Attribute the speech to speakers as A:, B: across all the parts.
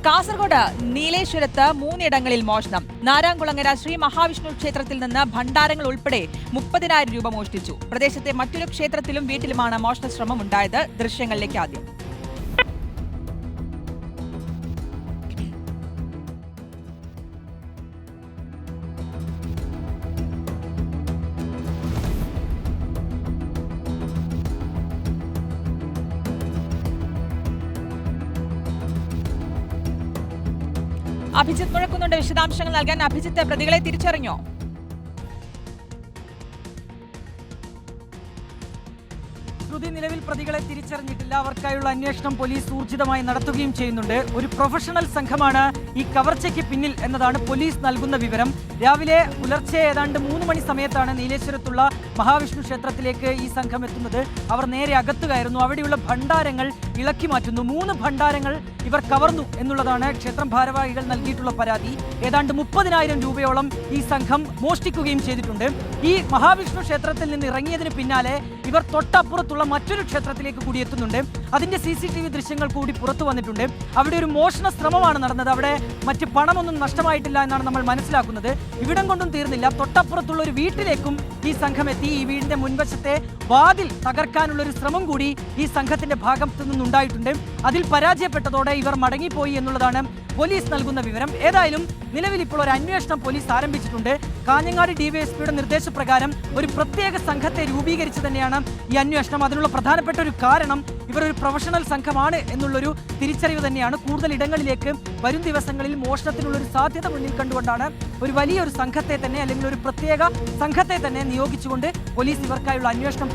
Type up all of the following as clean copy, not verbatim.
A: കാസർഗോഡ് നീലേശ്വരത്ത് 3 ഇടങ്ങളിൽ മോഷണം. നാരായൺകുളങ്ങര ശ്രീ മഹാവിഷ്ണു ക്ഷേത്രത്തിൽ നിന്ന് ഭണ്ഡാരങ്ങൾ ഉൾപ്പെടെ 30,000 രൂപ മോഷ്ടിച്ചു. പ്രദേശത്തെ മറ്റൊരു ക്ഷേത്രത്തിലും വീട്ടിലുമാണ് മോഷണ ശ്രമം ഉണ്ടായത്. ദൃശ്യങ്ങളിലേക്ക് ആദ്യം. അഭിജിത്ത് മുഴക്കുന്നുണ്ട് വിശദാംശങ്ങൾ നൽകാൻ. അഭിജിത്ത്, പ്രതികളെ തിരിച്ചറിഞ്ഞോ?
B: നിലവിൽ പ്രതികളെ തിരിച്ചറിഞ്ഞിട്ടില്ല. അവർക്കായുള്ള അന്വേഷണം പോലീസ് ഊർജിതമായി നടത്തുകയും ചെയ്യുന്നുണ്ട്. ഒരു പ്രൊഫഷണൽ സംഘമാണ് ഈ കവർച്ചയ്ക്ക് പിന്നിൽ എന്നതാണ് പോലീസ് നൽകുന്ന വിവരം. രാവിലെ പുലർച്ചെ ഏതാണ്ട് 3 മണി സമയത്താണ് നീലേശ്വരത്തുള്ള മഹാവിഷ്ണു ക്ഷേത്രത്തിലേക്ക് ഈ സംഘം എത്തുന്നത്. അവർ നേരെ അകത്തു കയറുന്നു. അവിടെയുള്ള ഭണ്ഡാരങ്ങൾ ഇളക്കി മാറ്റുന്നു. 3 ഭണ്ഡാരങ്ങൾ ഇവർ കവർന്നു എന്നുള്ളതാണ് ക്ഷേത്രം ഭാരവാഹികൾ നൽകിയിട്ടുള്ള പരാതി. ഏതാണ്ട് 30,000 രൂപയോളം ഈ സംഘം മോഷ്ടിക്കുകയും ചെയ്തിട്ടുണ്ട്. ഈ മഹാവിഷ്ണു ക്ഷേത്രത്തിൽ നിന്ന് ഇറങ്ങിയതിന് പിന്നാലെ ഇവർ തൊട്ടപ്പുറത്തുള്ള മറ്റൊരു ക്ഷേത്രത്തിലേക്ക് കൂടി എത്തുന്നുണ്ട്. അതിന്റെ CCTV ദൃശ്യങ്ങൾ കൂടി പുറത്തു വന്നിട്ടുണ്ട്. അവിടെ ഒരു മോഷണ ശ്രമമാണ് നടന്നത്. അവിടെ മറ്റ് പണമൊന്നും നഷ്ടമായിട്ടില്ല എന്നാണ് നമ്മൾ മനസ്സിലാക്കുന്നത്. ഇവിടം കൊണ്ടും തീർന്നില്ല. തൊട്ടപ്പുറത്തുള്ള ഒരു വീട്ടിലേക്കും ഈ സംഘം എത്തി. ഈ വീടിന്റെ മുൻവശത്തെ വാതിൽ തകർക്കാനുള്ള ഒരു ശ്രമം കൂടി ഈ സംഘത്തിന്റെ ഭാഗത്തു നിന്നുണ്ടായിട്ടുണ്ട്. അതിൽ പരാജയപ്പെട്ടതോടെ ഇവർ മടങ്ങിപ്പോയി എന്നുള്ളതാണ് പോലീസ് നൽകുന്ന വിവരം. ഏതായാലും നിലവിൽ ഇപ്പോൾ ഒരു അന്വേഷണം പോലീസ് ആരംഭിച്ചിട്ടുണ്ട്. കാഞ്ഞങ്ങാട് DYSPയുടെ നിർദ്ദേശപ്രകാരം ഒരു പ്രത്യേക സംഘത്തെ രൂപീകരിച്ച് തന്നെയാണ് ഈ അന്വേഷണം. അതിനുള്ള പ്രധാനപ്പെട്ട ഒരു കാരണം ഇവർ ഒരു പ്രൊഫഷണൽ സംഘമാണ് എന്നുള്ളൊരു തിരിച്ചറിവ് തന്നെയാണ്. കൂടുതൽ ഇടങ്ങളിലേക്ക് വരും ദിവസങ്ങളിൽ മോഷണത്തിനുള്ളൊരു സാധ്യത മുന്നിൽ കണ്ടുകൊണ്ടാണ് ഒരു വലിയൊരു സംഘത്തെ തന്നെ, അല്ലെങ്കിൽ ഒരു പ്രത്യേക സംഘത്തെ തന്നെ നിയോഗിച്ചുകൊണ്ട് പോലീസ് ഇവർക്കായുള്ള അന്വേഷണം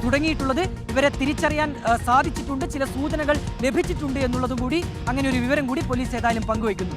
B: തുടങ്ങിയിട്ടുള്ളത്. ഇവരെ തിരിച്ചറിയാൻ സാധിച്ചിട്ടുണ്ട്, ചില സൂചനകൾ ലഭിച്ചിട്ടുണ്ട് എന്നുള്ളതും കൂടി, അങ്ങനെ ഒരു വിവരം കൂടി പോലീസ് ഏതായാലും പങ്കുവയ്ക്കുന്നു.